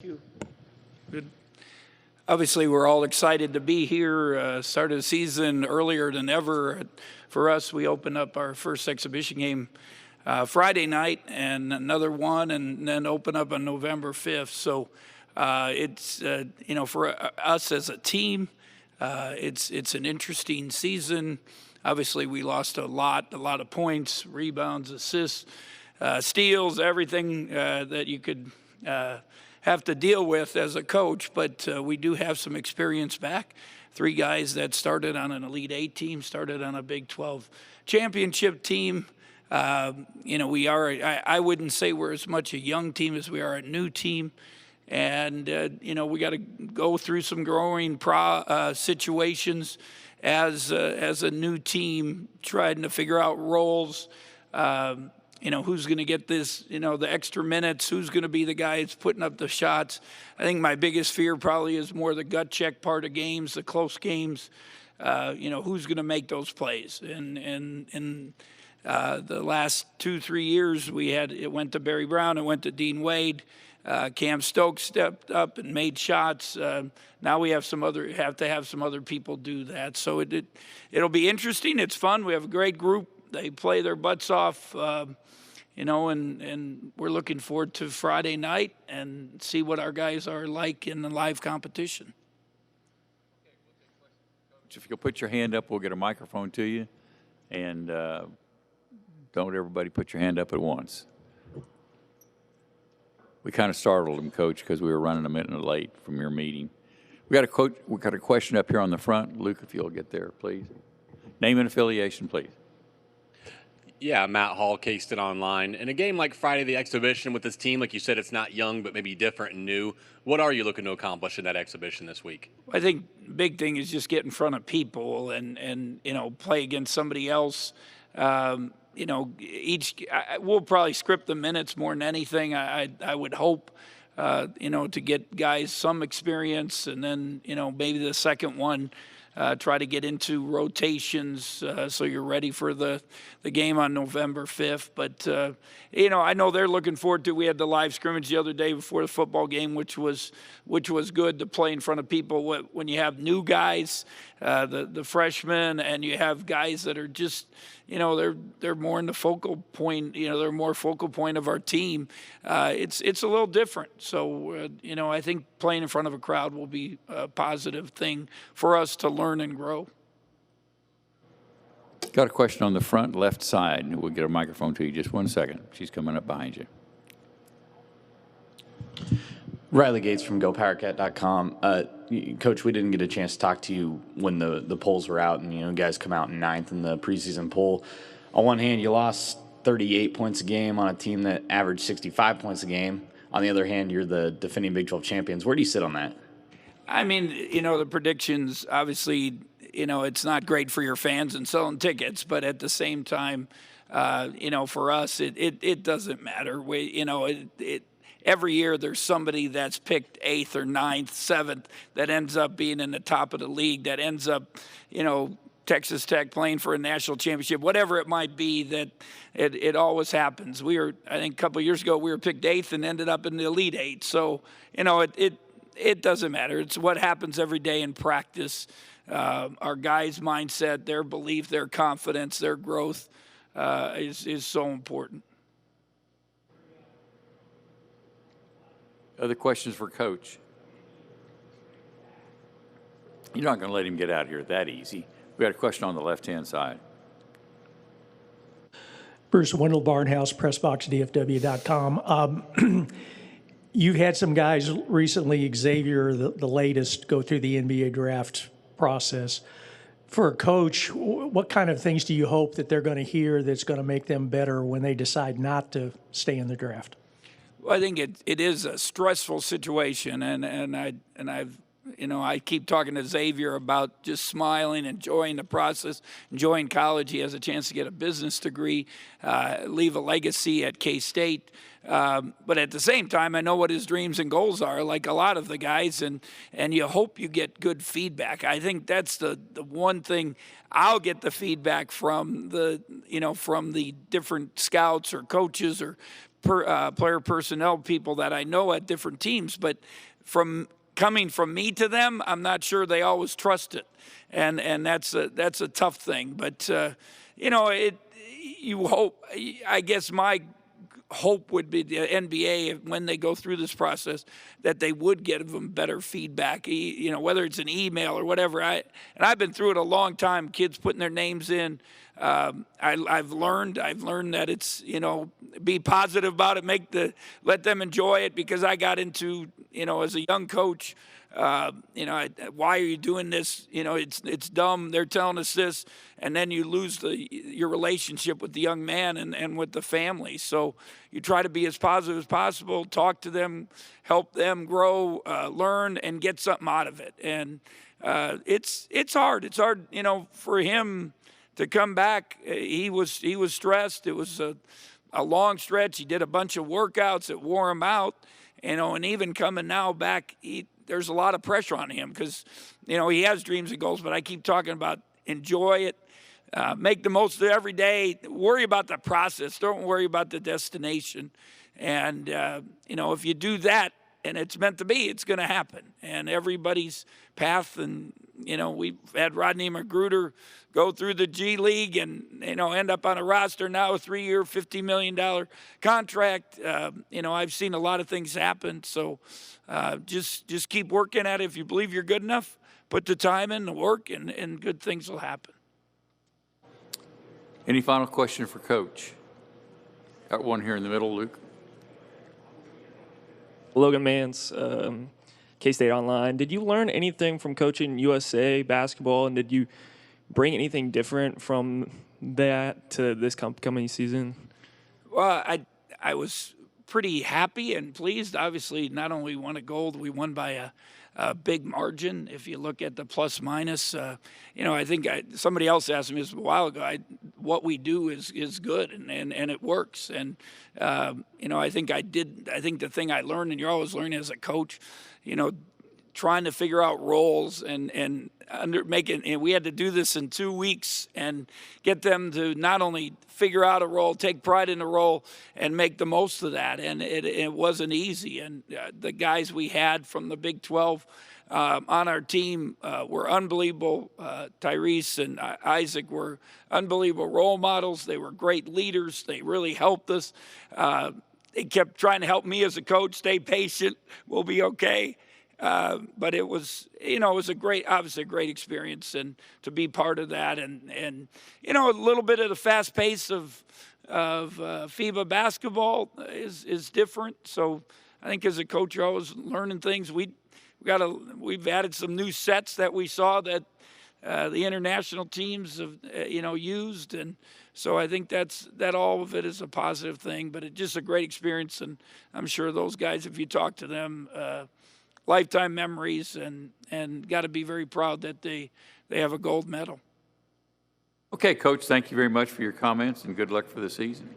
You. Good. Obviously, we're all excited to be here. Started the season earlier than ever. For us, we opened up our first exhibition game Friday night and another one, and then open up on November 5th. So it's, for us as a team, it's an interesting season. Obviously, we lost a lot of points, rebounds, assists, steals, everything that you could have to deal with as a coach, but we do have some experience back. 3 guys that started on an Elite 8 team, started on a Big 12 championship team. We are, I wouldn't say we're as much a young team as we are a new team. And, we got to go through some growing situations as a new team, trying to figure out roles. Who's going to get this, the extra minutes, who's going to be the guy that's putting up the shots. I think my biggest fear probably is more the gut check part of games, the close games, who's going to make those plays. And the last 2-3 years, it went to Barry Brown, it went to Dean Wade. Cam Stokes stepped up and made shots. Now we have to have some other people do that. So it'll be interesting. It's fun. We have a great group. They play their butts off, and we're looking forward to Friday night and see what our guys are like in the live competition. If you'll put your hand up, we'll get a microphone to you. And don't everybody put your hand up at once. We kind of startled him, Coach, because we were running a minute late from your meeting. We got a question up here on the front. Luke, if you'll get there, please. Name and affiliation, please. Yeah, Matt Hall, K-State Online. In a game like Friday, the exhibition with this team, like you said, it's not young, but maybe different and new. What are you looking to accomplish in that exhibition this week? I think the big thing is just get in front of people and play against somebody else. We'll probably script the minutes more than anything. I would hope, to get guys some experience, and then, maybe the second one, try to get into rotations so you're ready for the game on November 5th. But, I know they're looking forward to. We had the live scrimmage the other day before the football game, which was good to play in front of people. When you have new guys, the freshmen, and you have guys that are just, they're more in the focal point. They're more focal point of our team. It's a little different. So, I think playing in front of a crowd will be a positive thing for us to learn and grow. Got a question on the front left side. We'll get a microphone to you. Just 1 second. She's coming up behind you. Riley Gates from GoPowerCat.com. Coach, we didn't get a chance to talk to you when the polls were out, and you guys come out in 9th in the preseason poll. On one hand, you lost 38 points a game on a team that averaged 65 points a game. On the other hand, you're the defending Big 12 champions. Where do you sit on that? I mean, the predictions, obviously, it's not great for your fans and selling tickets, but at the same time, for us, it doesn't matter. Every year there's somebody that's picked 8th or 9th, 7th that ends up being in the top of the league, that ends up, Texas Tech playing for a national championship, whatever it might be, that it always happens. I think a couple of years ago, we were picked 8th and ended up in the Elite 8. So, it doesn't matter. It's what happens every day in practice. Our guys' mindset, their belief, their confidence, their growth is so important. Other questions for Coach? You're not going to let him get out of here that easy. We got a question on the left-hand side. Bruce Wendell, Barnhouse, PressBoxDFW.com. You've had some guys recently, Xavier, the latest, go through the NBA draft process. For a coach, what kind of things do you hope that they're going to hear that's going to make them better when they decide not to stay in the draft? Well, I think it is a stressful situation, and I keep talking to Xavier about just smiling, enjoying the process, enjoying college. He has a chance to get a business degree, leave a legacy at K-State. But at the same time, I know what his dreams and goals are, like a lot of the guys, and you hope you get good feedback. I think that's the one thing I'll get the feedback from the different scouts or coaches or player personnel people that I know at different teams, but coming from me to them, I'm not sure they always trust it, and that's a tough thing. But you hope. I guess my hope would be the NBA, when they go through this process, that they would give them better feedback, whether it's an email or whatever. I've been through it a long time, kids putting their names in. I've learned that it's, be positive about it, let them enjoy it, because I got into, as a young coach, why are you doing this? It's dumb. They're telling us this, and then you lose your relationship with the young man and with the family. So you try to be as positive as possible, talk to them, help them grow, learn, and get something out of it. And it's hard. It's hard, for him to come back. He was stressed. It was a long stretch. He did a bunch of workouts that wore him out, and even coming now back, there's a lot of pressure on him, because, he has dreams and goals, but I keep talking about enjoy it, make the most of it every day, worry about the process, don't worry about the destination. And, if you do that and it's meant to be, it's going to happen. And everybody's path, and, we've had Rodney Magruder go through the G League and, end up on a roster now, a 3-year, $50 million contract. I've seen a lot of things happen. So just keep working at it. If you believe you're good enough, put the time in, the work, and good things will happen. Any final question for Coach? Got one here in the middle, Luke. Logan Mans, K-State Online. Did you learn anything from coaching USA basketball, and did you bring anything different from that to this coming season? Well, I was pretty happy and pleased. Obviously, not only won a gold, we won by a big margin. If you look at the plus minus, I think somebody else asked me this a while ago. What we do is good, and it works. And I think I did. I think the thing I learned, and you're always learning as a coach, trying to figure out roles and we had to do this in 2 weeks and get them to not only figure out a role, take pride in the role, and make the most of that. And it wasn't easy. And the guys we had from the Big 12 on our team were unbelievable. Tyrese and Isaac were unbelievable role models. They were great leaders. They really helped us. They kept trying to help me as a coach, stay patient, we'll be okay. But it was, obviously a great experience, and to be part of that, and a little bit of the fast pace of FIBA basketball is different. So I think as a coach, you're always learning things. We've added some new sets that we saw that the international teams have used, and so I think that all of it is a positive thing. But it's just a great experience, and I'm sure those guys, if you talk to them, lifetime memories, and got to be very proud that they have a gold medal. Okay, Coach, thank you very much for your comments, and good luck for the season.